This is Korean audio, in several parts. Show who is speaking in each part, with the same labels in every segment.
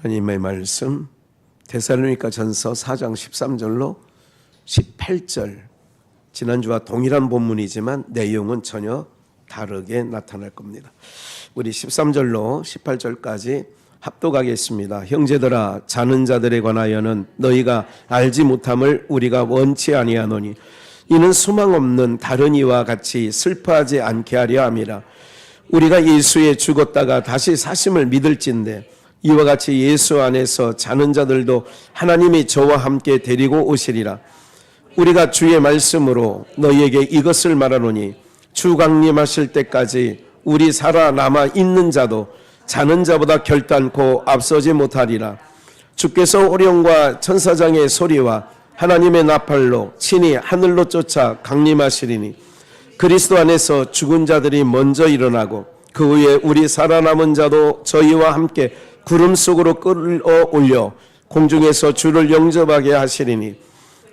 Speaker 1: 하나님의 말씀 데살로니가 전서 4장 13절로 18절, 지난주와 동일한 본문이지만 내용은 전혀 다르게 나타날 겁니다. 우리 13절로 18절까지 합독하겠습니다. 형제들아, 자는 자들에 관하여는 너희가 알지 못함을 우리가 원치 아니하노니 이는 소망 없는 다른 이와 같이 슬퍼하지 않게 하려 함이라. 우리가 예수에 죽었다가 다시 사심을 믿을진대 이와 같이 예수 안에서 자는 자들도 하나님이 저와 함께 데리고 오시리라. 우리가 주의 말씀으로 너희에게 이것을 말하노니 주 강림하실 때까지 우리 살아남아 있는 자도 자는 자보다 결단코 앞서지 못하리라. 주께서 오령과 천사장의 소리와 하나님의 나팔로 친히 하늘로 쫓아 강림하시리니 그리스도 안에서 죽은 자들이 먼저 일어나고 그 후에 우리 살아남은 자도 저희와 함께 구름 속으로 끌어올려 공중에서 주를 영접하게 하시리니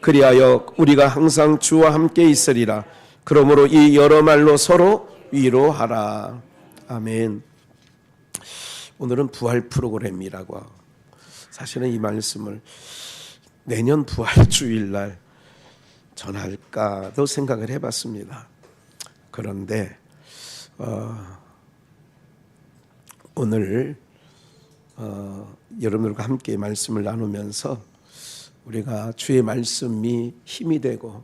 Speaker 1: 그리하여 우리가 항상 주와 함께 있으리라. 그러므로 이 여러 말로 서로 위로하라. 아멘. 오늘은 부활 프로그램이라고 하고, 사실은 이 말씀을 내년 부활 주일날 전할까도 생각을 해봤습니다. 그런데 오늘 여러분들과 함께 말씀을 나누면서 우리가 주의 말씀이 힘이 되고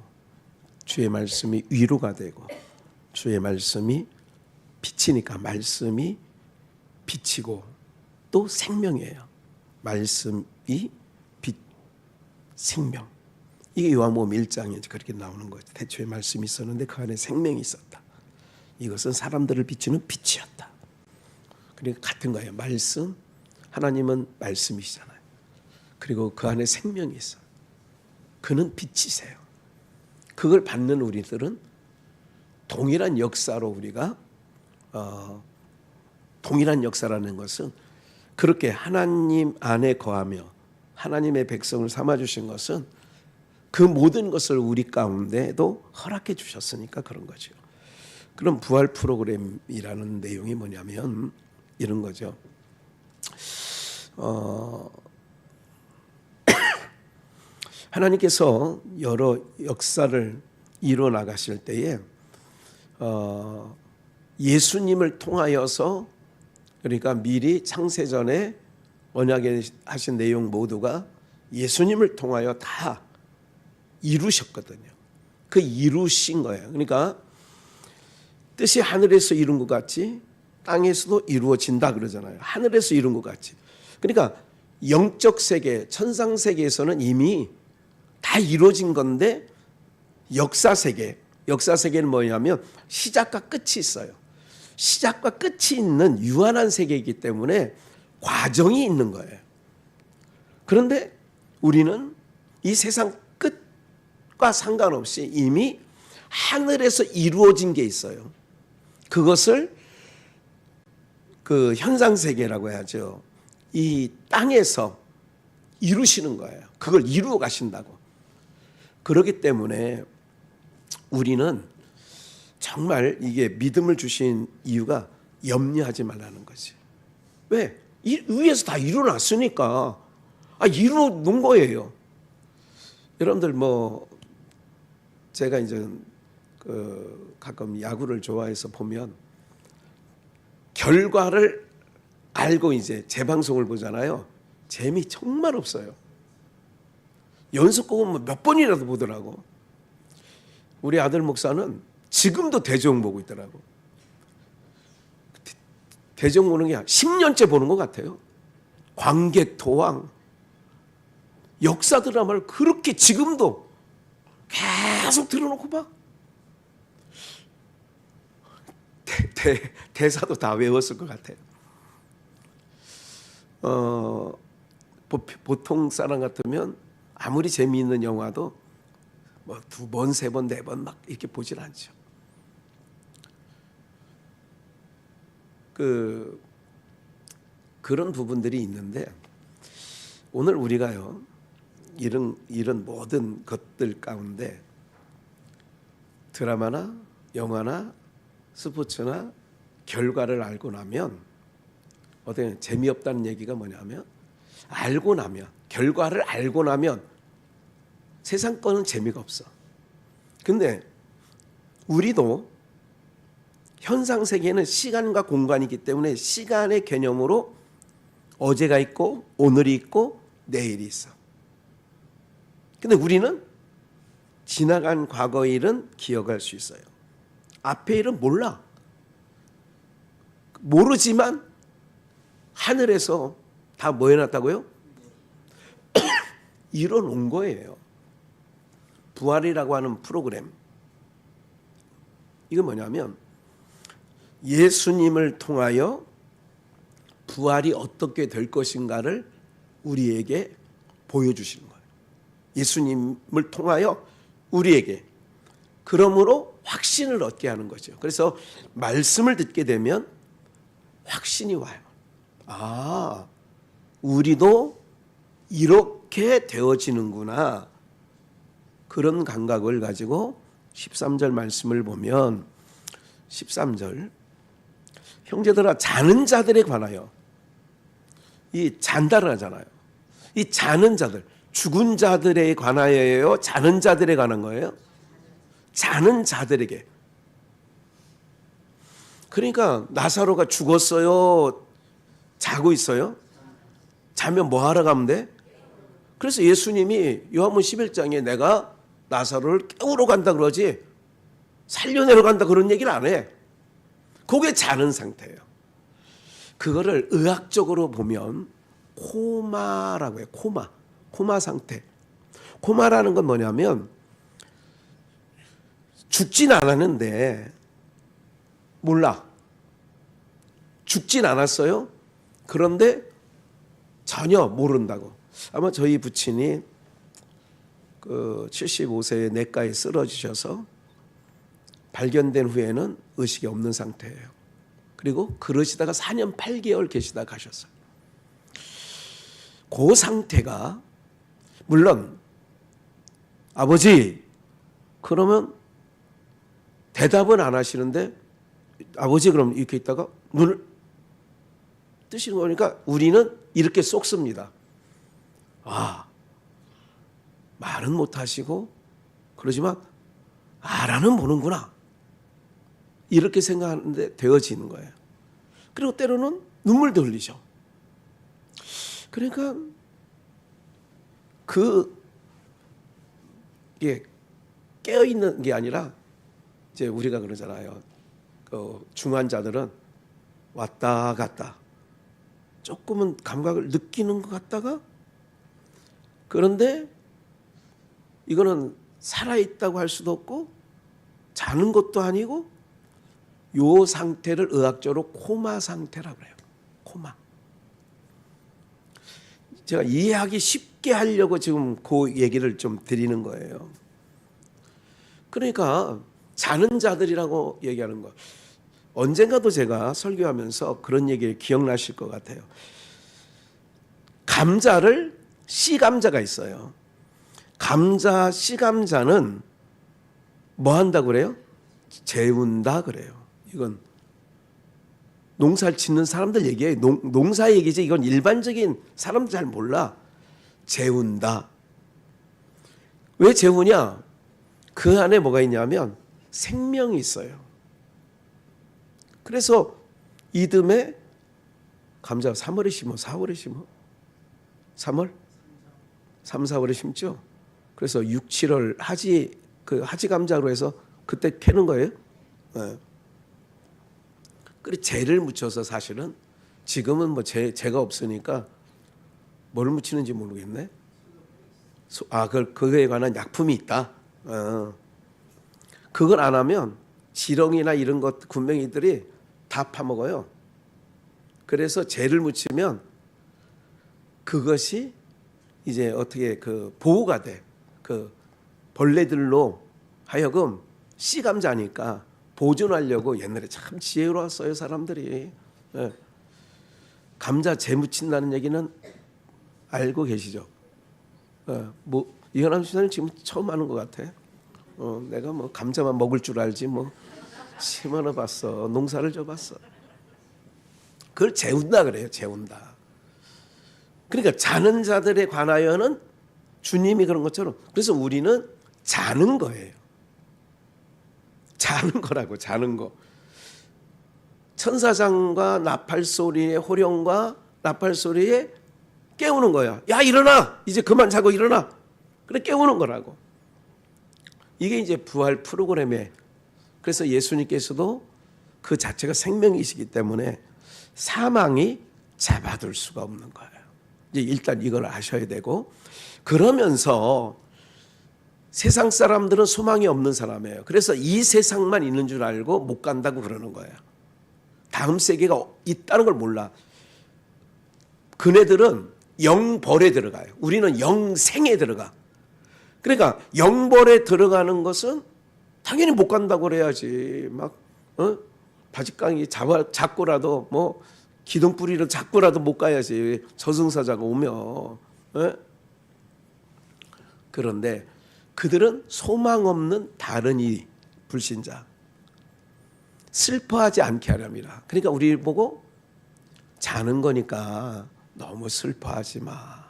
Speaker 1: 주의 말씀이 위로가 되고 주의 말씀이 빛이니까 말씀이 빛이고 또 생명이에요. 말씀이 빛, 생명. 이게 요한복음 1장에 그렇게 나오는 거죠. 태초에 말씀이 있었는데 그 안에 생명이 있었다. 이것은 사람들을 비추는 빛이었다. 그러니까 같은 거예요. 말씀, 하나님은 말씀이시잖아요. 그리고 그 안에 생명이 있어요. 그는 빛이세요. 그걸 받는 우리들은 동일한 역사로 우리가 동일한 역사라는 것은 그렇게 하나님 안에 거하며 하나님의 백성을 삼아주신 것은 그 모든 것을 우리 가운데도 허락해 주셨으니까 그런 거죠. 그럼 부활 프로그램이라는 내용이 뭐냐면 이런 거죠. 하나님께서 여러 역사를 이루어 나가실 때에 예수님을 통하여서, 그러니까 미리 창세전에 언약에 하신 내용 모두가 예수님을 통하여 다 이루셨거든요. 그 이루신 거예요. 그러니까 뜻이 하늘에서 이룬 것 같이 땅에서도 이루어진다 그러잖아요. 하늘에서 이룬 것 같이. 그러니까 영적 세계, 천상 세계에서는 이미 다 이루어진 건데 역사 세계는 뭐냐면 시작과 끝이 있어요. 시작과 끝이 있는 유한한 세계이기 때문에 과정이 있는 거예요. 그런데 우리는 이 세상 끝과 상관없이 이미 하늘에서 이루어진 게 있어요. 그것을 그 현상 세계라고 해야죠. 이 땅에서 이루시는 거예요. 그걸 이루어 가신다고. 그렇기 때문에 우리는 정말 이게 믿음을 주신 이유가 염려하지 말라는 거지. 왜? 이 위에서 다 이루어놨으니까 이루어 놓은 거예요. 여러분들 제가 이제 가끔 야구를 좋아해서 보면 결과를 알고 이제 재방송을 보잖아요. 재미 정말 없어요. 연속곡은 몇 번이라도 보더라고. 우리 아들 목사는 지금도 대종 보고 있더라고. 대종 보는 게 10년째 보는 것 같아요. 광객 토왕, 역사 드라마를 그렇게 지금도 계속 틀어놓고 봐. 대사도 다 외웠을 것 같아요. 보통 사람 같으면 아무리 재미있는 영화도 2번, 3번, 4번 막 이렇게 보질 않죠. 그런 부분들이 있는데 오늘 우리가요 이런 모든 것들 가운데 드라마나 영화나 스포츠나 결과를 알고 나면 어떻게 재미없다는 얘기가 뭐냐면 알고 나면, 결과를 알고 나면 세상 거는 재미가 없어. 근데 우리도 현상 세계는 시간과 공간이기 때문에 시간의 개념으로 어제가 있고 오늘이 있고 내일이 있어. 근데 우리는 지나간 과거의 일은 기억할 수 있어요. 앞의 일은 몰라. 모르지만 하늘에서 다 뭐 해놨다고요? 이뤄놓은 거예요. 부활이라고 하는 프로그램. 이건 뭐냐면 예수님을 통하여 부활이 어떻게 될 것인가를 우리에게 보여주시는 거예요. 예수님을 통하여 우리에게. 그러므로 확신을 얻게 하는 거죠. 그래서 말씀을 듣게 되면 확신이 와요. 아, 우리도 이렇게 되어지는구나. 그런 감각을 가지고 13절 말씀을 보면 13절 형제들아 자는 자들에 관하여 이 잔다를 하잖아요. 이 자는 자들 죽은 자들에 관하여예요? 자는 자들에 관한 거예요? 자는 자들에게. 그러니까 나사로가 죽었어요? 자고 있어요? 자면 뭐 하러 가면 돼? 그래서 예수님이 요한복음 11장에 내가 나사로를 깨우러 간다 그러지 살려내러 간다 그런 얘기를 안 해. 그게 자는 상태예요. 그거를 의학적으로 보면 코마라고 해요. 코마 상태. 코마라는 건 뭐냐면 죽진 않았는데 몰라. 죽진 않았어요. 그런데 전혀 모른다고. 아마 저희 부친이 그 75세의 냇가에 쓰러지셔서 발견된 후에는 의식이 없는 상태예요. 그리고 그러시다가 4년 8개월 계시다 가셨어요. 그 상태가 물론 아버지 그러면 대답은 안 하시는데 아버지 그럼 이렇게 있다가 눈을 뜨시는 거니까 우리는 이렇게 쏙습니다. 아, 말은 못하시고 그러지만 알아는 보는구나. 이렇게 생각하는데 되어지는 거예요. 그리고 때로는 눈물도 흘리죠. 그러니까 이게 깨어있는 게 아니라 이제 우리가 그러잖아요. 중환자들은 왔다 갔다 조금은 감각을 느끼는 것 같다가 그런데 이거는 살아있다고 할 수도 없고 자는 것도 아니고 요 상태를 의학적으로 코마 상태라고 해요. 코마. 제가 이해하기 쉽게 하려고 지금 그 얘기를 좀 드리는 거예요. 그러니까 자는 자들이라고 얘기하는 거. 언젠가도 제가 설교하면서 그런 얘기를 기억나실 것 같아요. 감자를 씨감자가 있어요. 감자 씨감자는 뭐 한다고 그래요? 재운다 그래요. 이건 농사를 짓는 사람들 얘기예요. 농사 얘기지 이건 일반적인 사람들 잘 몰라. 재운다. 왜 재우냐? 그 안에 뭐가 있냐면 생명이 있어요. 그래서 이듬해 감자 3월에 심어 4월에 심어 3월? 3, 4월에 심죠. 그래서 6, 7월 하지 감자로 해서 그때 캐는 거예요. 네. 그리고 재를 묻혀서 사실은 지금은 뭐 재가 없으니까 뭘 묻히는지 모르겠네. 그거에 관한 약품이 있다. 그걸 안 하면 지렁이나 이런 것 군뱅이들이 다 파먹어요. 그래서 재를 묻히면 그것이 이제 어떻게 그 보호가 돼. 그 벌레들로 하여금 씨감자니까 보존하려고 옛날에 참 지혜로웠어요 사람들이. 예. 감자 재 묻힌다는 얘기는 알고 계시죠? 뭐 이현남 씨는 지금 처음 하는 것 같아. 내가 뭐 감자만 먹을 줄 알지 뭐 심어놔 봤어. 농사를 져봤어. 그걸 재운다 그래요. 재운다. 그러니까 자는 자들에 관하여는 주님이 그런 것처럼, 그래서 우리는 자는 거예요. 자는 거라고, 자는 거. 천사장과 나팔 소리에, 호령과 나팔 소리에 깨우는 거야. 야, 일어나! 이제 그만 자고 일어나! 그래, 깨우는 거라고. 이게 이제 부활 프로그램에, 그래서 예수님께서도 그 자체가 생명이시기 때문에 사망이 잡아둘 수가 없는 거예요. 이제 일단 이걸 아셔야 되고, 그러면서 세상 사람들은 소망이 없는 사람이에요. 그래서 이 세상만 있는 줄 알고 못 간다고 그러는 거예요. 다음 세계가 있다는 걸 몰라. 그네들은 영벌에 들어가요. 우리는 영생에 들어가. 그러니까 영벌에 들어가는 것은 당연히 못 간다고 그래야지. 막 바짓강이 잡고라도 뭐 기둥뿌리를 잡고라도 못 가야지. 저승사자가 오면. 그런데 그들은 소망 없는 다른 이 불신자, 슬퍼하지 않게 하렵니다. 그러니까 우리 보고 자는 거니까 너무 슬퍼하지 마,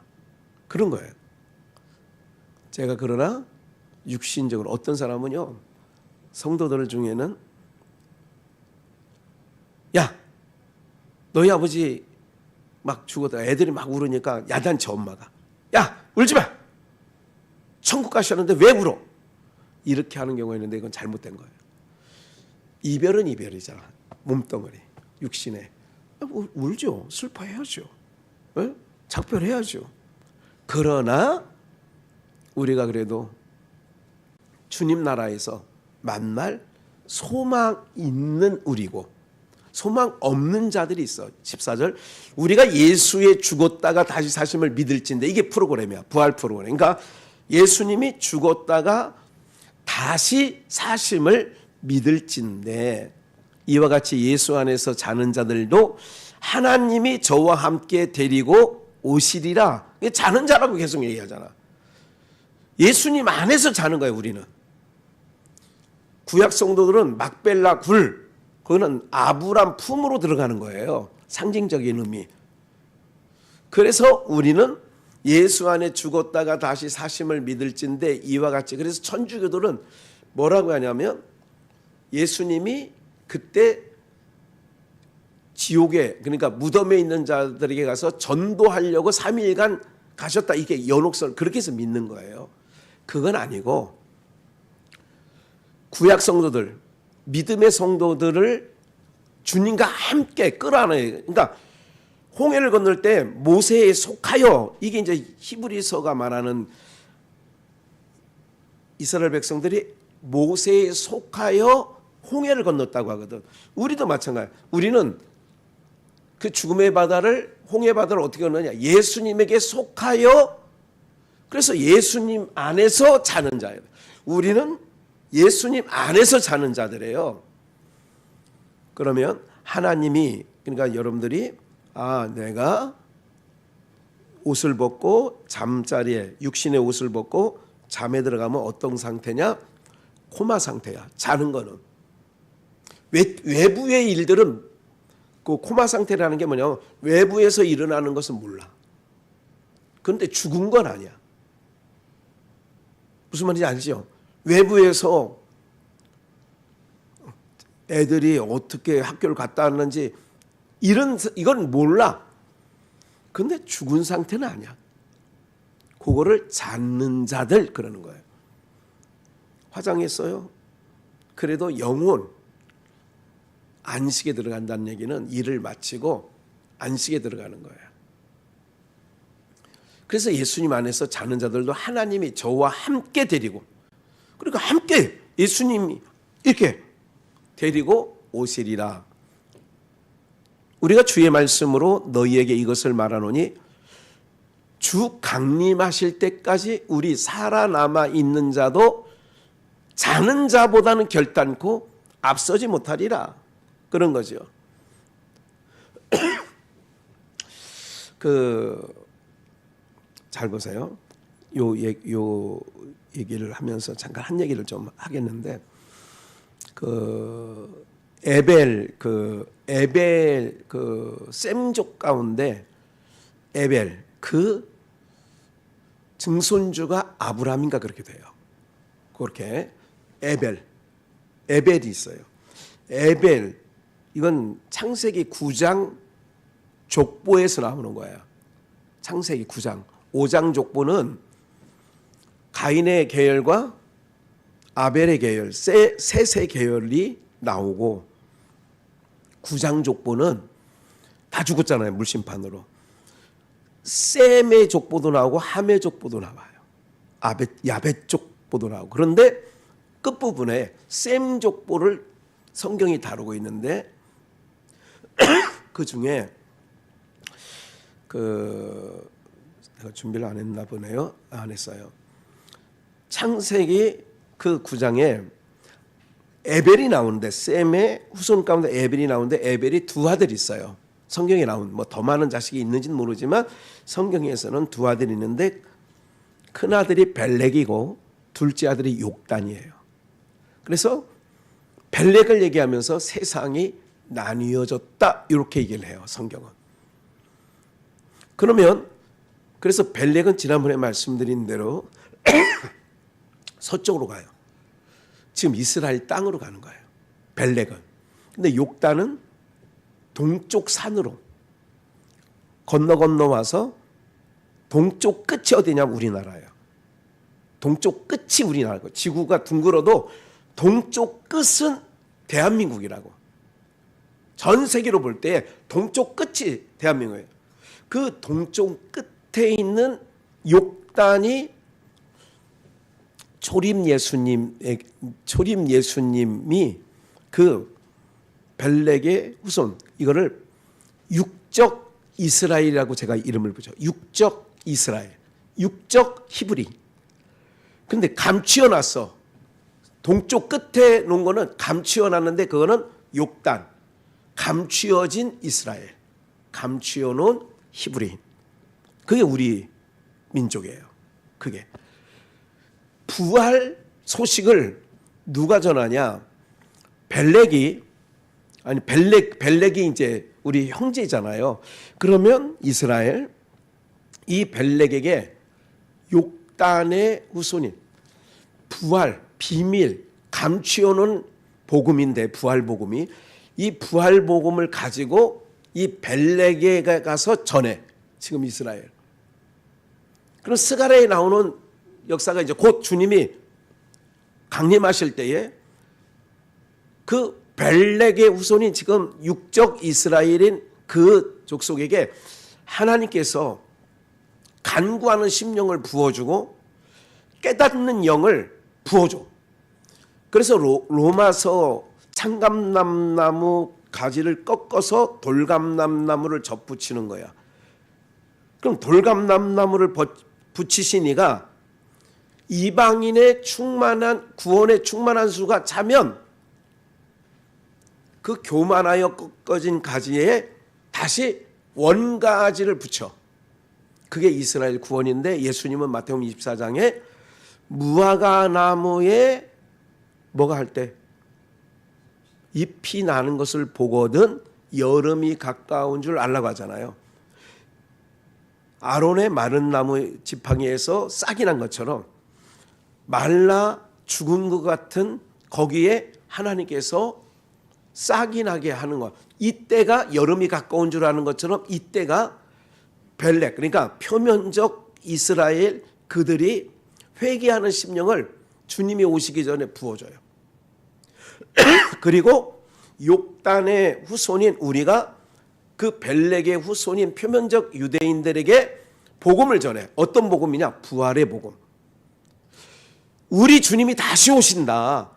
Speaker 1: 그런 거예요. 제가 그러나 육신적으로 어떤 사람은요, 성도들 중에는 야, 너희 아버지 막 죽었다, 애들이 막 울으니까 야단쳐. 엄마가, 야, 울지 마, 천국 가셨는데 왜 울어? 이렇게 하는 경우가 있는데 이건 잘못된 거예요. 이별은 이별이잖아. 몸덩어리, 육신에. 울죠. 슬퍼해야죠. 작별해야죠. 그러나 우리가 그래도 주님 나라에서 만날 소망 있는 우리고, 소망 없는 자들이 있어. 14절, 우리가 예수의 죽었다가 다시 사심을 믿을진데, 이게 프로그램이야. 부활 프로그램. 그러니까 예수님이 죽었다가 다시 사심을 믿을진데, 이와 같이 예수 안에서 자는 자들도 하나님이 저와 함께 데리고 오시리라. 자는 자라고 계속 얘기하잖아. 예수님 안에서 자는 거예요. 우리는. 구약 성도들은 막벨라 굴, 그거는 아브람 품으로 들어가는 거예요. 상징적인 의미. 그래서 우리는 예수 안에 죽었다가 다시 사심을 믿을진데, 이와 같이. 그래서 천주교들은 뭐라고 하냐면, 예수님이 그때 지옥에, 그러니까 무덤에 있는 자들에게 가서 전도하려고 3일간 가셨다, 이게 연옥설, 그렇게 해서 믿는 거예요. 그건 아니고, 구약 성도들, 믿음의 성도들을 주님과 함께 끌어안아요. 그러니까 홍해를 건널 때 모세에 속하여, 이게 이제 히브리서가 말하는 이스라엘 백성들이 모세에 속하여 홍해를 건넜다고 하거든. 우리도 마찬가지야. 우리는 그 죽음의 바다를, 홍해 바다를 어떻게 건너냐? 예수님에게 속하여, 그래서 예수님 안에서 자는 자예요. 우리는 예수님 안에서 자는 자들이에요. 그러면 하나님이, 그러니까 여러분들이 내가 옷을 벗고 잠자리에, 육신의 옷을 벗고 잠에 들어가면 어떤 상태냐? 코마 상태야. 자는 거는. 외부의 일들은, 그 코마 상태라는 게 뭐냐면 외부에서 일어나는 것은 몰라. 그런데 죽은 건 아니야. 무슨 말인지 아시죠? 외부에서 애들이 어떻게 학교를 갔다 왔는지 이건 몰라. 근데 죽은 상태는 아니야. 그거를 찾는 자들 그러는 거예요. 화장했어요. 그래도 영혼 안식에 들어간다는 얘기는 일을 마치고 안식에 들어가는 거예요. 그래서 예수님 안에서 자는 자들도 하나님이 저와 함께 데리고, 그러니까 함께 예수님이 이렇게 데리고 오시리라. 우리가 주의 말씀으로 너희에게 이것을 말하노니 주 강림하실 때까지 우리 살아남아 있는 자도 자는 자보다는 결단코 앞서지 못하리라. 그런 거죠. 잘 보세요. 요 얘기를 하면서 잠깐 한 얘기를 좀 하겠는데, 에벨 셈족 가운데 에벨 그 증손주가 아브라함인가 그렇게 돼요. 그렇게 에벨이 있어요. 에벨, 이건 창세기 9장 족보에서 나오는 거예요. 창세기 9장 5장 족보는 가인의 계열과 아벨의 계열, 셋의 계열이 나오고 9장 족보는 다 죽었잖아요. 물심판으로. 셈의 족보도 나오고 함의 족보도 나와요. 야벳 족보도 나오고. 그런데 끝부분에 셈 족보를 성경이 다루고 있는데 그 중에 내가 준비를 안 했나 보네요. 안 했어요. 창세기 그 9장에 에벨이 나오는데 셈의 후손 가운데 에벨이 나오는데 에벨이 두 아들이 있어요. 성경에 나온 뭐 더 많은 자식이 있는지는 모르지만 성경에서는 두 아들이 있는데 큰 아들이 벨렉이고 둘째 아들이 욕단이에요. 그래서 벨렉을 얘기하면서 세상이 나뉘어졌다 이렇게 얘기를 해요. 성경은. 그러면 그래서 벨렉은 지난번에 말씀드린 대로 서쪽으로 가요. 지금 이스라엘 땅으로 가는 거예요. 벨렉은. 근데 욕단은 동쪽 산으로 건너와서 동쪽 끝이 어디냐면 우리나라예요. 동쪽 끝이 우리나라고. 지구가 둥글어도 동쪽 끝은 대한민국이라고. 전 세계로 볼 때 동쪽 끝이 대한민국이에요. 그 동쪽 끝에 있는 욕단이 초림 예수님이 그 벨렉의 후손, 이거를 육적 이스라엘이라고 제가 이름을 붙여. 육적 이스라엘, 육적 히브리. 근데 감추어놨어. 동쪽 끝에 놓은 거는 감추어놨는데 그거는 욕단, 감추어진 이스라엘, 감추어놓은 히브리. 그게 우리 민족이에요. 그게 부활 소식을 누가 전하냐? 벨렉이 이제 우리 형제잖아요. 그러면 이스라엘, 이 벨렉에게 욕단의 후손인 부활, 비밀, 감추어놓은 복음인데 부활 복음이 이 부활 복음을 가지고 이 벨렉에 가서 전해. 지금 이스라엘. 그럼 스가랴에 나오는 역사가 이제 곧 주님이 강림하실 때에 그 벨렉의 후손인 지금 육적 이스라엘인 그 족속에게 하나님께서 간구하는 심령을 부어주고 깨닫는 영을 부어줘. 그래서 로마서 창감남나무 가지를 꺾어서 돌감남나무를 접붙이는 거야. 그럼 돌감남나무를 붙이신 이가 이방인의 충만한 구원의 충만한 수가 차면 그 교만하여 꺾어진 가지에 다시 원가지를 붙여. 그게 이스라엘 구원인데 예수님은 마태복음 24장에 무화과 나무에 뭐가 할 때 잎이 나는 것을 보거든 여름이 가까운 줄 알라고 하잖아요. 아론의 마른 나무 지팡이에서 싹이 난 것처럼 말라 죽은 것 같은 거기에 하나님께서 싹이 나게 하는 것. 이때가 여름이 가까운 줄 아는 것처럼 이때가 벨렉, 그러니까 표면적 이스라엘 그들이 회개하는 심령을 주님이 오시기 전에 부어줘요. 그리고 욕단의 후손인 우리가 그 벨렉의 후손인 표면적 유대인들에게 복음을 전해. 어떤 복음이냐? 부활의 복음. 우리 주님이 다시 오신다.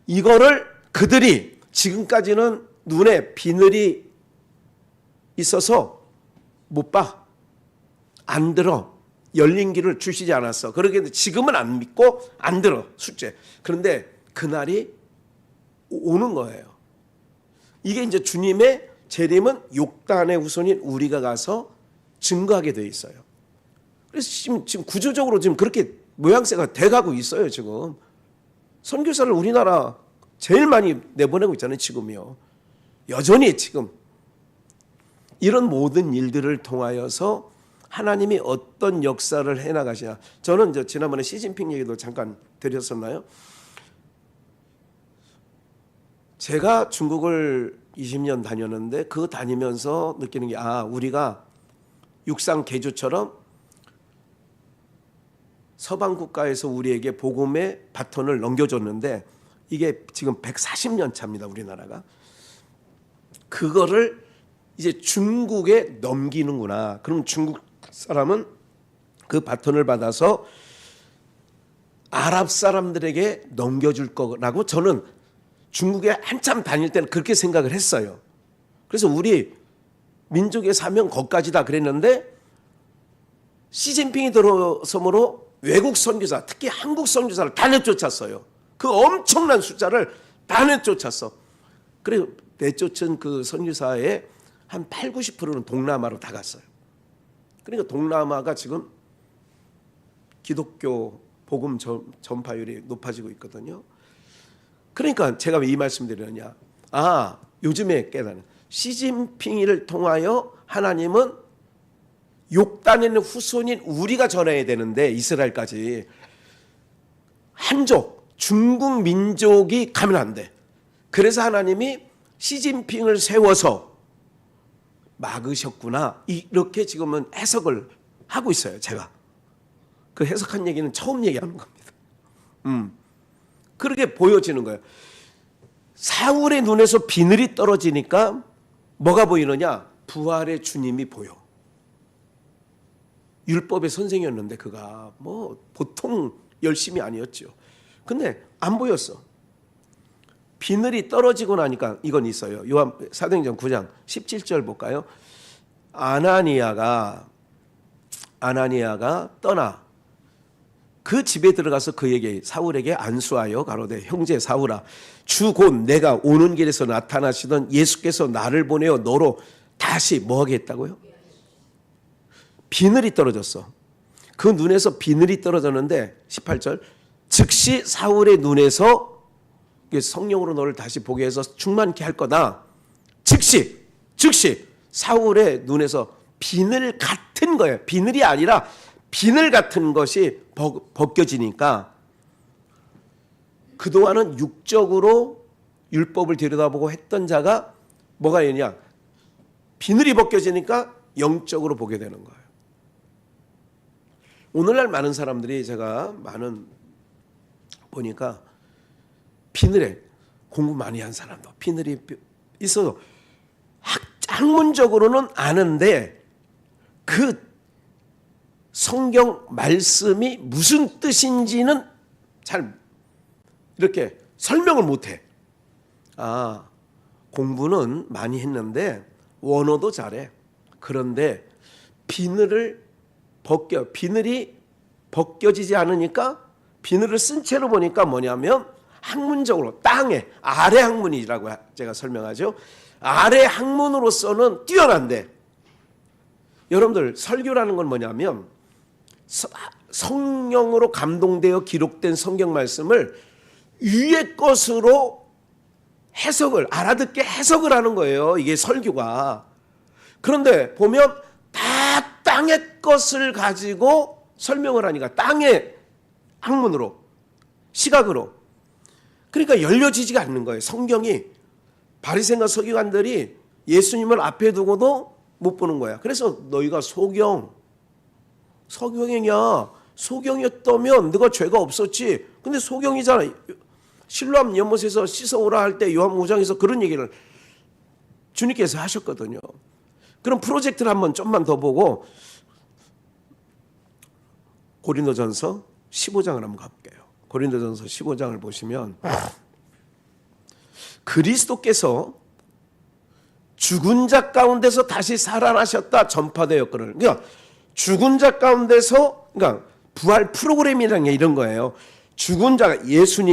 Speaker 1: 이거를 그들이 지금까지는 눈에 비늘이 있어서 못 봐. 안 들어. 열린 길을 주시지 않았어. 그러게 지금은 안 믿고 안 들어. 숫째. 그런데 그날이 오는 거예요. 이게 이제 주님의 재림은 욕단의 후손인 우리가 가서 증거하게 되어 있어요. 그래서 지금 구조적으로 지금 그렇게 모양새가 돼가고 있어요. 지금 선교사를 우리나라 제일 많이 내보내고 있잖아요. 지금요. 여전히 지금 이런 모든 일들을 통하여서 하나님이 어떤 역사를 해나가시냐. 저는 지난번에 시진핑 얘기도 잠깐 드렸었나요? 제가 중국을 20년 다녔는데 그 다니면서 느끼는 게 우리가 육상 개주처럼 서방 국가에서 우리에게 복음의 바톤을 넘겨줬는데 이게 지금 140년 차입니다. 우리나라가. 그거를 이제 중국에 넘기는구나. 그럼 중국 사람은 그 바톤을 받아서 아랍 사람들에게 넘겨줄 거라고 저는 중국에 한참 다닐 때는 그렇게 생각을 했어요. 그래서 우리 민족의 사명 거기까지다 그랬는데 시진핑이 들어서므로 외국 선교사, 특히 한국 선교사를 다 내쫓았어요. 그 엄청난 숫자를 다 내쫓았어. 그리고 내쫓은 그 선교사의 한 8, 90%는 동남아로 다 갔어요. 그러니까 동남아가 지금 기독교 복음 전파율이 높아지고 있거든요. 그러니까 제가 왜 이 말씀 드리느냐. 요즘에 깨달은 시진핑을 통하여 하나님은 욕단에 있는 후손인 우리가 전해야 되는데 이스라엘까지 한족 중국 민족이 가면 안 돼. 그래서 하나님이 시진핑을 세워서 막으셨구나. 이렇게 지금은 해석을 하고 있어요. 제가 그 해석한 얘기는 처음 얘기하는 겁니다. 그렇게 보여지는 거예요. 사울의 눈에서 비늘이 떨어지니까 뭐가 보이느냐? 부활의 주님이 보여. 율법의 선생이었는데 그가 뭐 보통 열심이 아니었죠. 근데 안 보였어. 비늘이 떨어지고 나니까 이건 있어요. 요한 사도행전 9장 17절 볼까요? 아나니아가 떠나 그 집에 들어가서 그에게 사울에게 안수하여 가로되 형제 사울아 주 곧 내가 오는 길에서 나타나시던 예수께서 나를 보내어 너로 다시 뭐 하겠다고요? 비늘이 떨어졌어. 그 눈에서 비늘이 떨어졌는데 18절 즉시 사울의 눈에서 성령으로 너를 다시 보게 해서 충만케 할 거다. 즉시 사울의 눈에서 비늘 같은 거예요. 비늘이 아니라 비늘 같은 것이 벗겨지니까 그동안은 육적으로 율법을 들여다보고 했던 자가 뭐가 되냐? 비늘이 벗겨지니까 영적으로 보게 되는 거예요. 오늘날 많은 사람들이 제가 보니까 비늘에 공부 많이 한 사람도 비늘이 있어도 학문적으로는 아는데 그 성경 말씀이 무슨 뜻인지는 잘 이렇게 설명을 못해. 공부는 많이 했는데 원어도 잘해. 그런데 비늘이 벗겨지지 않으니까 비늘을 쓴 채로 보니까 뭐냐면 학문적으로 땅에 아래 학문이라고 제가 설명하죠. 아래 학문으로서는 뛰어난데 여러분들 설교라는 건 뭐냐면 성령으로 감동되어 기록된 성경 말씀을 위의 것으로 알아듣게 해석을 하는 거예요. 이게 설교가. 그런데 보면 다 땅의 것을 가지고 설명을 하니까 땅의 학문으로 시각으로 그러니까 열려지지가 않는 거예요. 성경이 바리새인과 서기관들이 예수님을 앞에 두고도 못 보는 거야. 그래서 너희가 소경이었다면 너가 죄가 없었지. 근데 소경이잖아. 실로암 연못에서 씻어오라 할 때 요한 5장에서 그런 얘기를 주님께서 하셨거든요. 그럼 프로젝트를 한번 좀만 더 보고 고린도전서 15장을 한번 가볼게요. 고린도전서 15장을 보시면 그리스도께서 죽은 자 가운데서 다시 살아나셨다 전파되었거늘. 그러니까 죽은 자 가운데서 그러니까 부활 프로그램이라는 게 이런 거예요. 죽은 자가 예수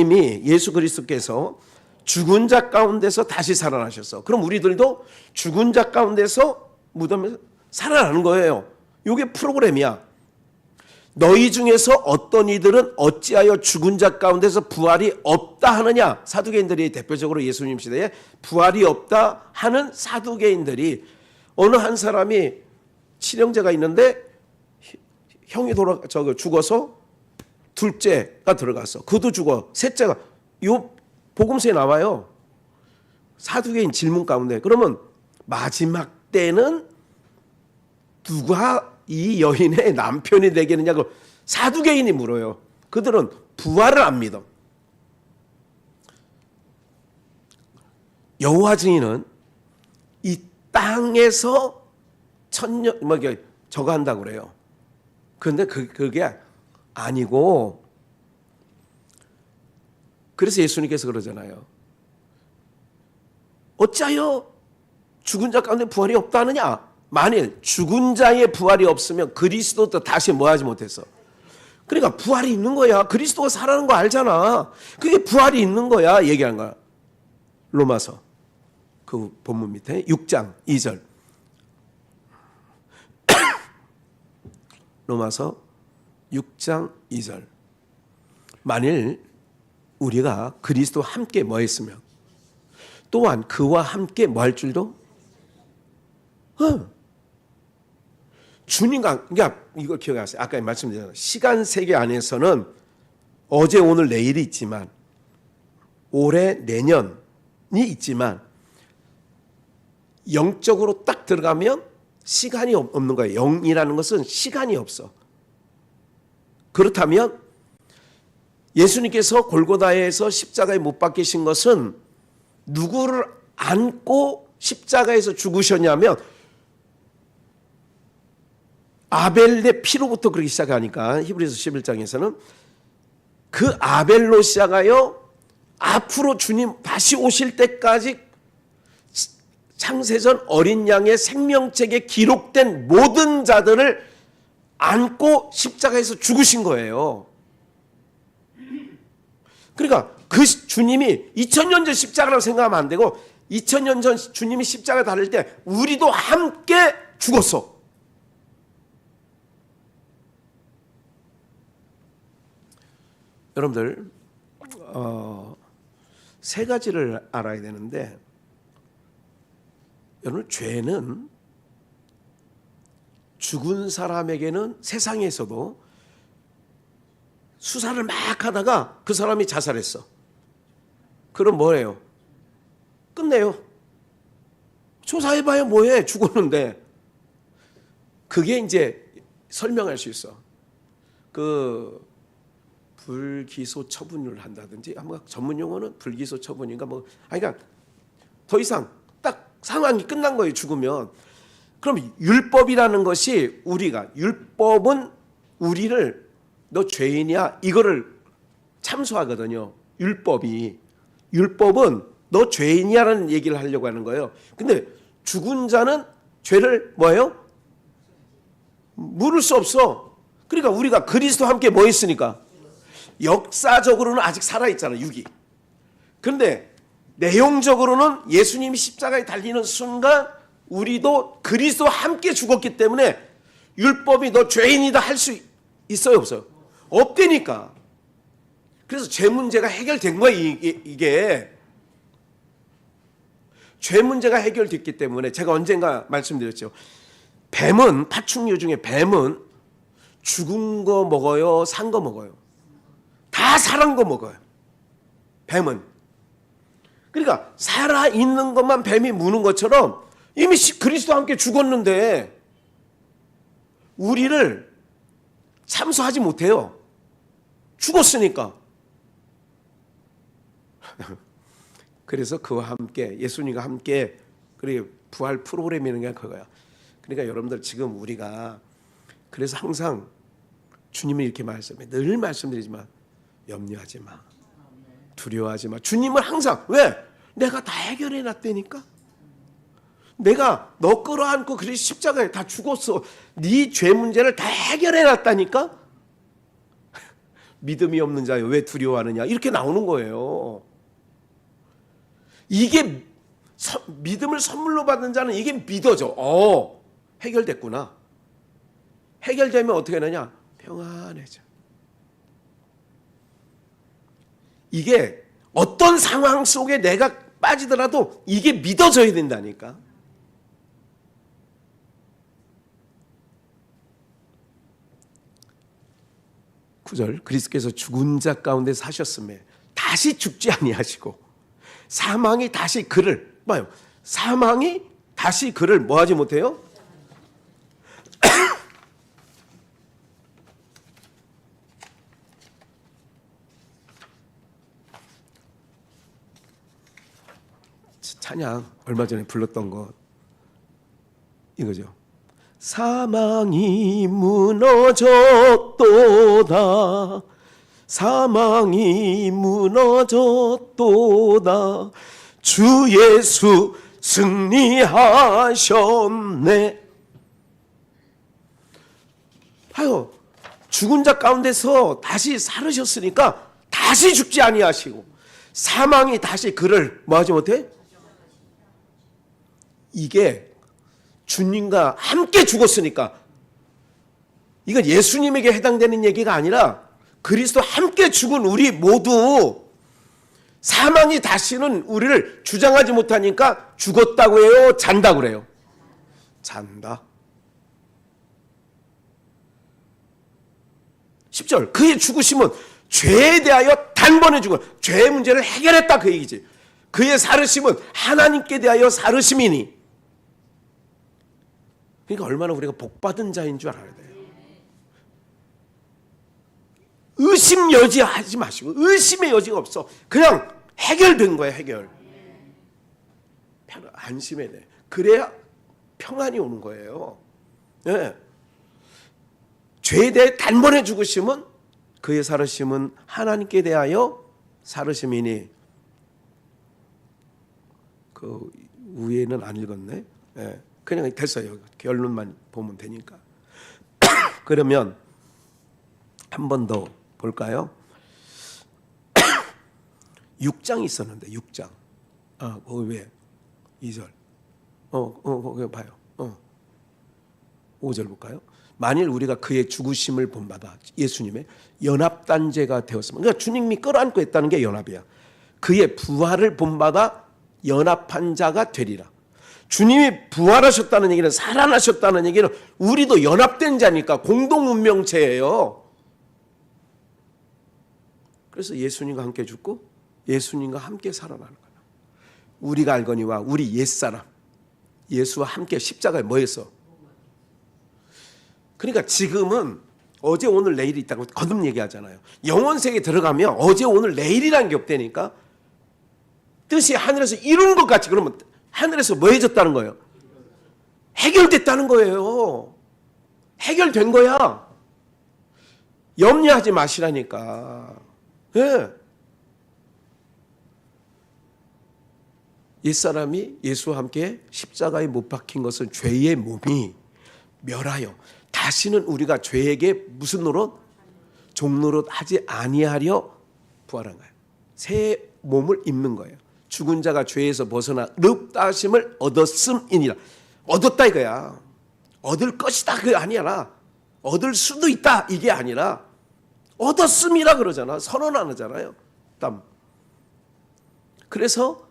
Speaker 1: 그리스도께서 죽은 자 가운데서 다시 살아나셨어. 그럼 우리들도 죽은 자 가운데서 무덤에서 살아나는 거예요. 이게 프로그램이야. 너희 중에서 어떤 이들은 어찌하여 죽은 자 가운데서 부활이 없다 하느냐. 사두개인들이 대표적으로 예수님 시대에 부활이 없다 하는 사두개인들이 어느 한 사람이 친형제가 있는데 형이 죽어서 둘째가 들어갔어. 그도 죽어. 셋째가 요 복음서에 나와요. 사두개인 질문 가운데 그러면 마지막 때는 누가 이 여인의 남편이 되겠느냐고 사두개인이 물어요. 그들은 부활을 안 믿어. 여호와 증인은 이 땅에서 천년 저거 한다고 그래요. 그런데 그게 아니고, 그래서 예수님께서 그러잖아요. 어찌하여 죽은 자 가운데 부활이 없다 하느냐? 만일 죽은 자의 부활이 없으면 그리스도도 다시 뭐 하지 못했어. 그러니까 부활이 있는 거야. 그리스도가 살아나는 거 알잖아. 그게 부활이 있는 거야. 얘기한 거야. 로마서 그 본문 밑에 6장 2절. 로마서 6장 2절. 만일 우리가 그리스도와 함께 뭐 했으면 또한 그와 함께 뭐 할 줄도 주님과, 그러니까 이걸 기억하세요. 아까 말씀드렸잖아요. 시간 세계 안에서는 어제 오늘 내일이 있지만 올해 내년이 있지만 영적으로 딱 들어가면 시간이 없는 거예요. 영이라는 것은 시간이 없어. 그렇다면 예수님께서 골고다에서 십자가에 못 박히신 것은 누구를 안고 십자가에서 죽으셨냐면 아벨의 피로부터 그렇게 시작하니까 히브리서 11장에서는 그 아벨로 시작하여 앞으로 주님 다시 오실 때까지 창세전 어린 양의 생명책에 기록된 모든 자들을 안고 십자가에서 죽으신 거예요. 그러니까 그 주님이 2000년 전 십자가라고 생각하면 안 되고 2000년 전 주님이 십자가에 달릴 때 우리도 함께 죽었어. 여러분들 세 가지를 알아야 되는데, 여러분 죄는 죽은 사람에게는 세상에서도 수사를 막 하다가 그 사람이 자살했어. 그럼 뭐예요? 끝내요. 조사해봐야 뭐해? 죽었는데. 그게 이제 설명할 수 있어. 그 불기소 처분을 한다든지, 아마 전문 용어는 불기소 처분인가 뭐. 그러니까 더 이상 딱 상황이 끝난 거예요. 죽으면. 그럼 율법이라는 것이 율법은 우리를 너 죄인이야 이거를 참소하거든요. 율법은 너 죄인이야라는 얘기를 하려고 하는 거예요. 근데 죽은 자는 죄를 뭐예요? 물을 수 없어. 그러니까 우리가 그리스도와 함께 뭐 했으니까 역사적으로는 아직 살아있잖아, 육이. 그런데 내용적으로는 예수님이 십자가에 달리는 순간 우리도 그리스도와 함께 죽었기 때문에 율법이 너 죄인이다 할 수 있어요, 없어요? 없다니까. 그래서 죄 문제가 해결된 거예요. 이게 죄 문제가 해결됐기 때문에 제가 언젠가 말씀드렸죠. 뱀은, 파충류 중에 뱀은 죽은 거 먹어요, 산 거 먹어요? 다 살아난 거 먹어요, 뱀은. 그러니까 살아있는 것만 뱀이 무는 것처럼 이미 그리스도와 함께 죽었는데 우리를 참소하지 못해요. 죽었으니까. 그래서 그와 함께, 예수님과 함께, 그리고 부활 프로그램이라는 게 그거야. 그러니까 여러분들 지금 우리가, 그래서 항상 주님이 이렇게 말씀해, 늘 말씀드리지만 염려하지 마, 두려워하지 마. 주님은 항상, 왜? 내가 다 해결해 놨다니까. 내가 너 끌어안고 그리고 십자가에 다 죽었어. 네 죄 문제를 다 해결해 놨다니까. 믿음이 없는 자여 왜 두려워하느냐, 이렇게 나오는 거예요. 이게 믿음을 선물로 받는 자는 이게 믿어져. 해결됐구나. 해결되면 어떻게 되냐? 평안해져. 이게 어떤 상황 속에 내가 빠지더라도 이게 믿어져야 된다니까. 9절 그리스도께서 죽은 자 가운데 사셨음에 다시 죽지 아니하시고 사망이 다시 그를 봐요. 사망이 다시 그를 뭐하지 못해요? 찬양 얼마 전에 불렀던 것 이거죠. 사망이 무너졌도다. 사망이 무너졌도다. 주 예수 승리하셨네. 하여 죽은 자 가운데서 다시 살으셨으니까 다시 죽지 아니하시고 사망이 다시 그를 뭐하지 못해? 이게 주님과 함께 죽었으니까 이건 예수님에게 해당되는 얘기가 아니라 그리스도 함께 죽은 우리 모두 사망이 다시는 우리를 주장하지 못하니까 죽었다고 해요? 잔다고 그래요? 잔다. 10절 그의 죽으심은 죄에 대하여 단번에 죽어 죄의 문제를 해결했다 그 얘기지. 그의 살으심은 하나님께 대하여 살으심이니. 그러니까 얼마나 우리가 복받은 자인 줄 알아야 돼요. 의심 여지하지 마시고 의심의 여지가 없어. 그냥 해결된 거야. 해결. 안심해야 돼. 그래야 평안이 오는 거예요. 네. 죄에 대해 단번에 죽으심은 그의 살으심은 하나님께 대하여 살으심이니. 그 위에는 안 읽었네. 네. 그냥 됐어요. 결론만 보면 되니까. 그러면 한 번 더 볼까요? 6장이 있었는데 6장. 거기 왜? 2절. 거기 봐요. 5절 볼까요? 만일 우리가 그의 죽으심을 본받아 예수님의 연합단죄가 되었으면 그러니까 주님이 끌어안고 했다는 게 연합이야. 그의 부활을 본받아 연합한 자가 되리라. 주님이 부활하셨다는 얘기는 살아나셨다는 얘기는 우리도 연합된 자니까 공동운명체예요. 그래서 예수님과 함께 죽고 예수님과 함께 살아나는 거야. 우리가 알거니와 우리 옛사람 예수와 함께 십자가에 뭐 했어? 그러니까 지금은 어제 오늘 내일이 있다고 거듭 얘기하잖아요. 영혼세계에 들어가면 어제 오늘 내일이라는 게 없다니까. 뜻이 하늘에서 이룬 것 같이 그러면 하늘에서 뭐 해졌다는 거예요? 해결됐다는 거예요. 해결된 거야. 염려하지 마시라니까. 예. 옛사람이 예수와 함께 십자가에 못 박힌 것은 죄의 몸이 멸하여 다시는 우리가 죄에게 무슨 노릇? 종노릇 하지 아니하려 부활한 거예요. 새 몸을 입는 거예요. 죽은 자가 죄에서 벗어나 릅다심을 얻었음이니라. 얻었다 이거야. 얻을 것이다 그게 아니라 얻을 수도 있다 이게 아니라 얻었음이라 그러잖아. 선언하잖아요. 그래서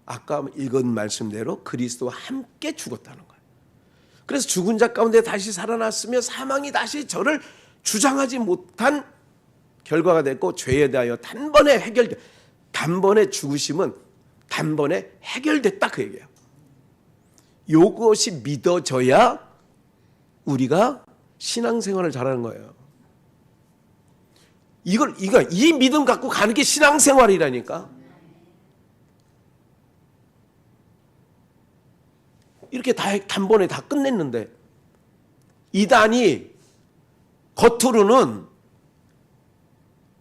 Speaker 1: 아까 읽은 말씀대로 그리스도와 함께 죽었다는 거예요. 그래서 죽은 자 가운데 다시 살아났으며 사망이 다시 저를 주장하지 못한 결과가 됐고 죄에 대하여 단번에 죽으심은 단번에 해결됐다 그 얘기예요. 이것이 믿어져야 우리가 신앙생활을 잘하는 거예요. 이 믿음 갖고 가는 게 신앙생활이라니까. 이렇게 단번에 다 끝냈는데 이단이 겉으로는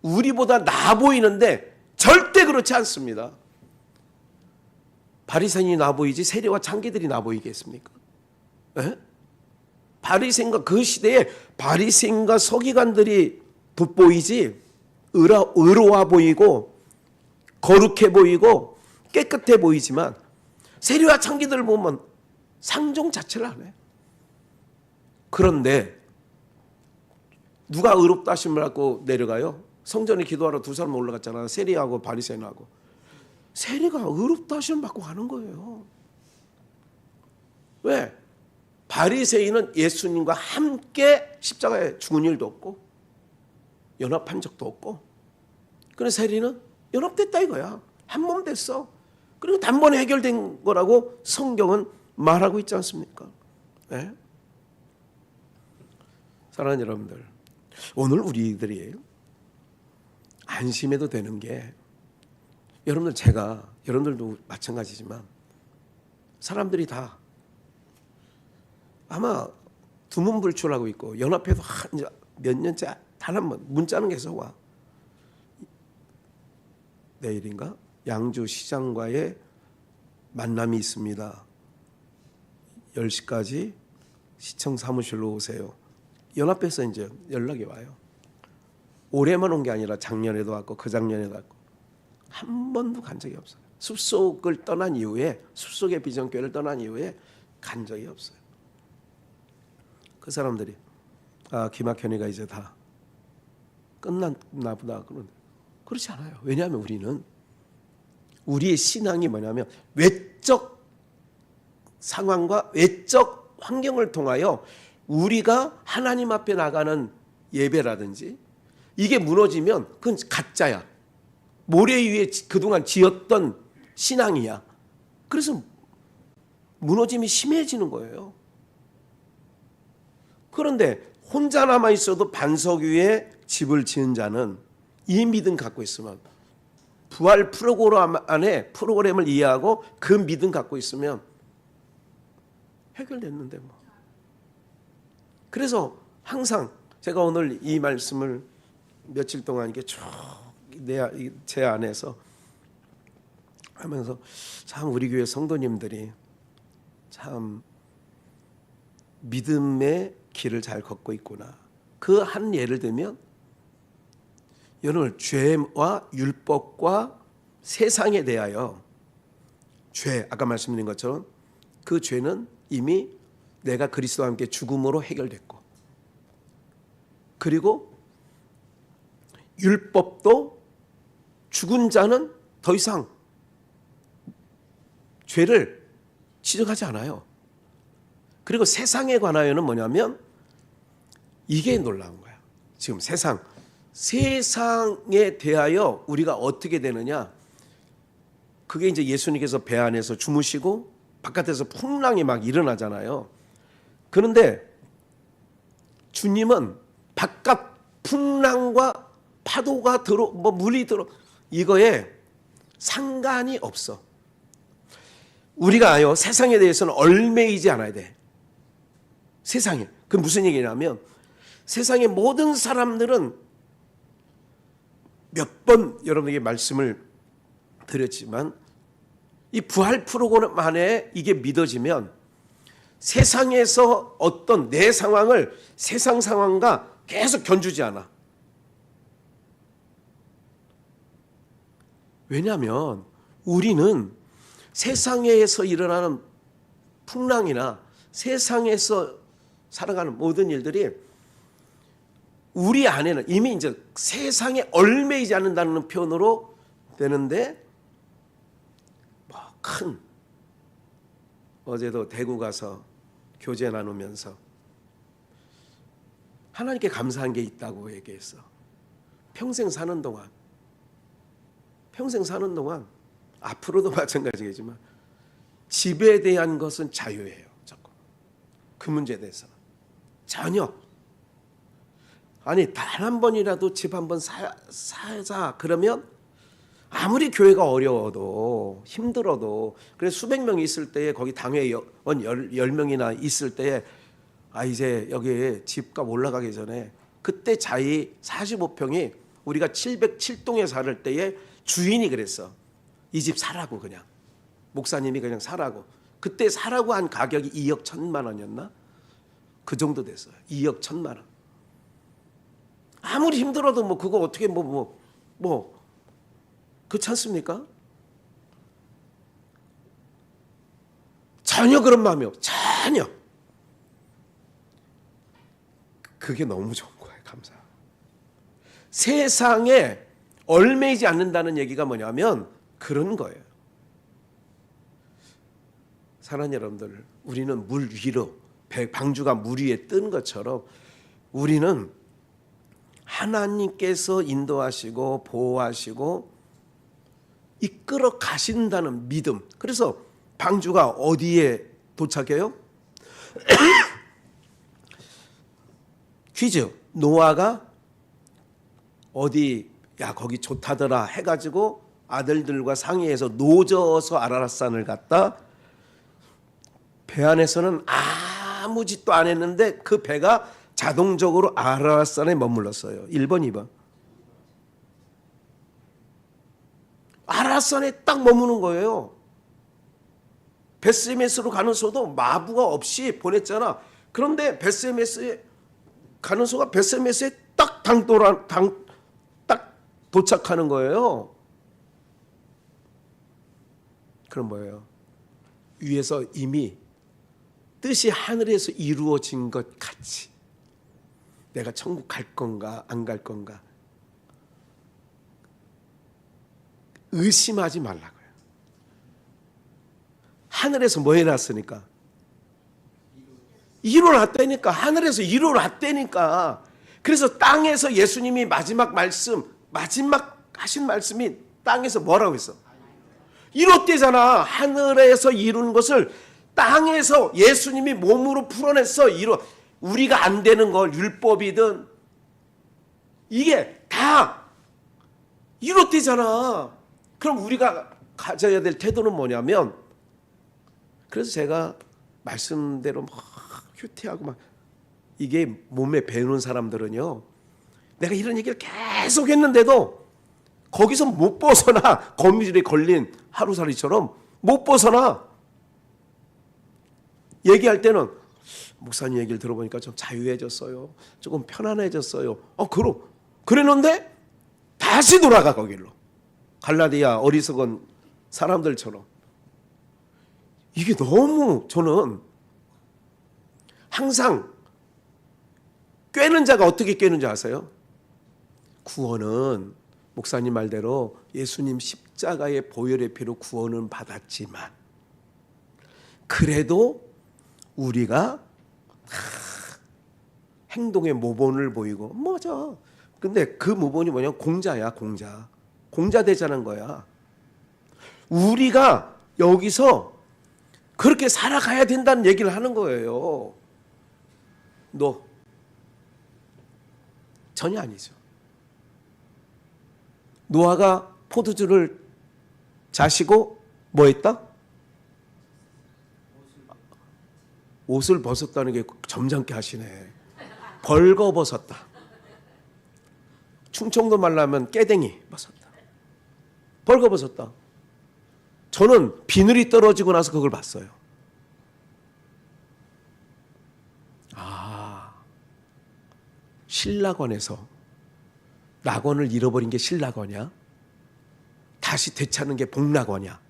Speaker 1: 우리보다 나아 보이는데 절대 그렇지 않습니다. 바리새인이 나아 보이지 세리와 창기들이 나아 보이겠습니까? 바리새인과 그 시대에 바리새인과 서기관들이 돋보이지 의로워 보이고 거룩해 보이고 깨끗해 보이지만 세리와 창기들을 보면 상종 자체를 안 해요. 그런데 누가 의롭다 하심을 갖고 내려가요? 성전에 기도하러 두 사람 올라갔잖아. 세리하고 바리새인하고. 세리가 의롭다 하심을 받고 가는 거예요. 왜? 바리새인은 예수님과 함께 십자가에 죽은 일도 없고 연합한 적도 없고, 그래서 세리는 연합됐다 이거야. 한 몸 됐어. 그리고 단번에 해결된 거라고 성경은 말하고 있지 않습니까? 네? 사랑하는 여러분들, 오늘 우리들이 안심해도 되는 게, 여러분들, 제가, 여러분들도 마찬가지지만 사람들이 다 아마 두문불출하고 있고 연합해도 몇 년째 단 한 번 문자는 계속 와. 내일인가 양주시장과의 만남이 있습니다. 10시까지 시청 사무실로 오세요. 연합해서 이제 연락이 와요. 올해만 온 게 아니라 작년에도 왔고 그작년에도 왔고 한 번도 간 적이 없어요. 숲속을 떠난 이후에, 숲속의 비전교회를 떠난 이후에 간 적이 없어요. 그 사람들이 김학현이가 이제 다 끝났나 보다 그런데 그렇지 않아요. 왜냐하면 우리는, 우리의 신앙이 뭐냐면 외적 상황과 외적 환경을 통하여 우리가 하나님 앞에 나가는 예배라든지 이게 무너지면 그건 가짜야. 모래 위에 그동안 지었던 신앙이야. 그래서 무너짐이 심해지는 거예요. 그런데 혼자 남아 있어도 반석 위에 집을 지은 자는 이 믿음 갖고 있으면, 부활 프로그램 안에 프로그램을 이해하고 그 믿음 갖고 있으면 해결됐는데 뭐. 그래서 항상 제가 오늘 이 말씀을 며칠 동안 이렇게 쭉 제 안에서 하면서 참 우리 교회 성도님들이 참 믿음의 길을 잘 걷고 있구나. 그 한 예를 들면, 여러분, 죄와 율법과 세상에 대하여 죄, 아까 말씀드린 것처럼 그 죄는 이미 내가 그리스도와 함께 죽음으로 해결됐고, 그리고 율법도 죽은 자는 더 이상 죄를 지적하지 않아요. 그리고 세상에 관하여는 뭐냐면, 이게 놀라운 거야. 지금 세상에 대하여 우리가 어떻게 되느냐, 그게 이제 예수님께서 배 안에서 주무시고 바깥에서 풍랑이 막 일어나잖아요. 그런데 주님은 바깥 풍랑과 파도가 물이 이거에 상관이 없어. 우리가 세상에 대해서는 얽매이지 않아야 돼. 세상에. 그 무슨 얘기냐면, 세상의 모든 사람들은 몇 번 여러분에게 말씀을 드렸지만, 이 부활 프로그램 안에 이게 믿어지면 세상에서 어떤 내 상황을 세상 상황과 계속 견주지 않아. 왜냐하면 우리는 세상에서 일어나는 풍랑이나 세상에서 살아가는 모든 일들이 우리 안에는 이미 이제 세상에 얽매이지 않는다는 표현으로 되는데, 어제도 대구 가서 교제 나누면서 하나님께 감사한 게 있다고 얘기했어. 평생 사는 동안 앞으로도 마찬가지겠지만 집에 대한 것은 자유예요. 자꾸 그 문제에 대해서 전혀. 아니, 단 한 번이라도 집 한번 사자 그러면 아무리 교회가 어려워도 힘들어도, 그래서 수백 명이 있을 때에 거기 당회원 10명이나 있을 때에 이제 여기 집값 올라가기 전에, 그때 자이 45평이 우리가 707동에 살 때에 주인이 그랬어. 이 집 사라고, 그냥 목사님이 그냥 사라고. 그때 사라고 한 가격이 2억 1천만 원이었나? 그 정도 됐어요. 2억 1천만 원. 아무리 힘들어도 뭐 그거 어떻게 그렇지 않습니까? 전혀 그런 마음이 없어. 전혀. 그게 너무 좋은 거예요. 감사. 세상에 얽매이지 않는다는 얘기가 뭐냐면 그런 거예요. 사랑하는 여러분들, 우리는 물 위로, 방주가 물 위에 뜬 것처럼 우리는 하나님께서 인도하시고 보호하시고 이끌어 가신다는 믿음. 그래서 방주가 어디에 도착해요? 퀴즈. 노아가 어디 야 거기 좋다더라 해가지고 아들들과 상의해서 노져서 아라랏산을 갔다. 배 안에서는 아무 짓도 안 했는데 그 배가 자동적으로 아라랏산에 머물렀어요. 1번 2번. 아라랏산에 딱 머무는 거예요. 베스메스로 가는 소도 마부가 없이 보냈잖아. 그런데 베스메스에 가는 소가 베스메스에 딱 도착하는 거예요. 그럼 뭐예요? 위에서 이미 뜻이 하늘에서 이루어진 것 같이 내가 천국 갈 건가 안 갈 건가 의심하지 말라고요. 하늘에서 뭐 해놨으니까? 이루어놨다니까. 하늘에서 이루어놨다니까. 그래서 땅에서 예수님이 마지막 하신 말씀이 땅에서 뭐라고 했어? 이뤘대잖아. 하늘에서 이룬 것을 땅에서 예수님이 몸으로 풀어냈어. 우리가 안 되는 걸 율법이든 이게 다 이뤘대잖아. 그럼 우리가 가져야 될 태도는 뭐냐면, 그래서 제가 말씀대로 막 휴태하고 막 이게 몸에 배우는 사람들은요, 내가 이런 얘기를 계속 했는데도 거기서 못 벗어나. 거미줄에 걸린 하루살이처럼 못 벗어나. 얘기할 때는 목사님 얘기를 들어보니까 좀 자유해졌어요. 조금 편안해졌어요. 그랬는데 다시 돌아가 거길로. 갈라디아 어리석은 사람들처럼. 이게 너무 저는 항상 꿰는 자가 어떻게 꿰는지 아세요? 구원은 목사님 말대로 예수님 십자가의 보혈의 피로 구원은 받았지만 그래도 우리가 행동의 모본을 보이고 맞아. 근데 그 모본이 뭐냐면 공자야. 공자 되자는 거야. 우리가 여기서 그렇게 살아가야 된다는 얘기를 하는 거예요. 너 전혀 아니죠. 노아가 포도주를 자시고 뭐 했다? 옷을 벗었다는 게 점잖게 하시네. 벌거벗었다. 충청도 말로 하면 깨댕이 벗었다. 벌거벗었다. 저는 비늘이 떨어지고 나서 그걸 봤어요. 신라권에서 낙원을 잃어버린 게 신라권이야? 다시 되찾는 게 복락원이야?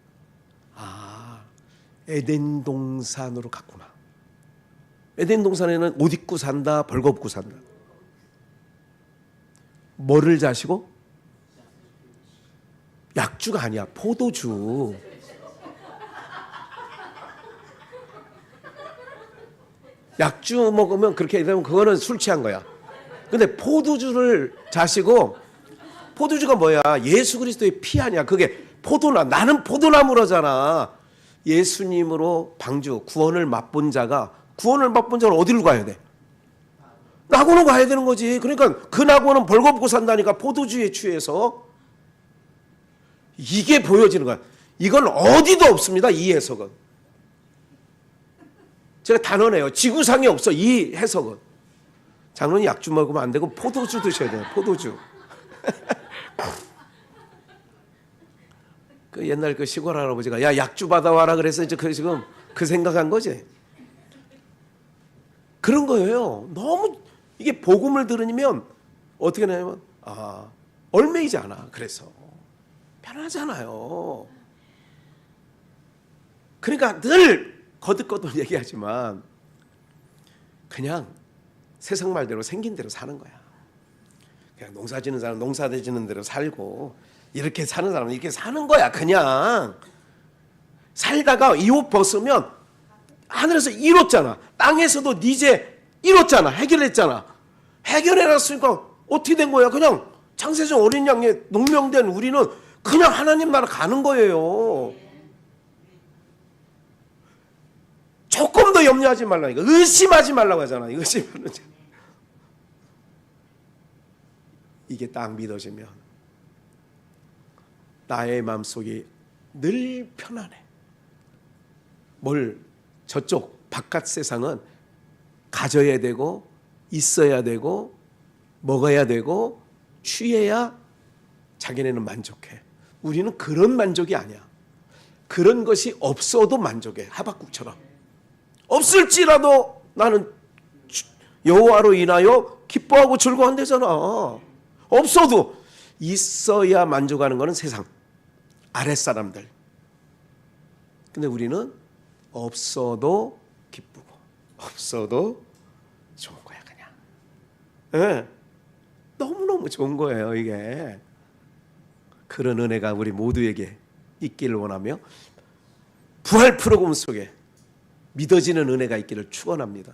Speaker 1: 에덴 동산으로 갔구나. 에덴 동산에는 옷 입고 산다, 벌거벗고 산다. 뭐를 자시고? 약주가 아니야, 포도주. 약주 먹으면 그렇게 되면 그거는 술 취한 거야. 근데 포도주를 자시고, 포도주가 뭐야? 예수 그리스도의 피 아니야. 그게 나는 포도나무라잖아. 예수님으로 방주, 구원을 맛본 자는 어디로 가야 돼? 낙원으로 가야 되는 거지. 그러니까 그 낙원은 벌거벗고 산다니까, 포도주에 취해서. 이게 보여지는 거야. 이건 어디도 없습니다, 이 해석은. 제가 단언해요. 지구상에 없어, 이 해석은. 장로님 약주 먹으면 안 되고 포도주 드셔야 돼요. 포도주. 그 옛날 그 시골 할아버지가 야 약주 받아와라 그래서 이제 지금 그 생각한 거지. 그런 거예요. 너무 이게 복음을 들으면 어떻게 되냐면 얼매이지 않아. 그래서 편하잖아요. 그러니까 늘 거듭거듭 얘기하지만 그냥 세상 말대로 생긴 대로 사는 거야. 그냥 농사 짓는 사람 농사 짓는 대로 살고, 이렇게 사는 사람은 이렇게 사는 거야. 그냥 살다가 이 옷 벗으면 하늘에서 이뤘잖아. 땅에서도 이제 이뤘잖아. 해결했잖아. 해결해놨으니까 어떻게 된 거야? 그냥 창세전 어린 양에 농명된 우리는 그냥 하나님 나라 가는 거예요. 조금 더 염려하지 말라니까. 의심하지 말라고 하잖아. 의심하는 이게 딱 믿어지면 나의 마음속이 늘 편안해. 뭘 저쪽 바깥 세상은 가져야 되고 있어야 되고 먹어야 되고 취해야 자기네는 만족해. 우리는 그런 만족이 아니야. 그런 것이 없어도 만족해. 하박국처럼. 없을지라도 나는 여호와로 인하여 기뻐하고 즐거워한대잖아. 없어도 있어야 만족하는 것은 세상 아랫사람들. 근데 우리는 없어도 기쁘고 없어도 좋은 거야 그냥. 네. 너무너무 좋은 거예요 이게. 그런 은혜가 우리 모두에게 있기를 원하며 부활 프로그램 속에 믿어지는 은혜가 있기를 축원합니다.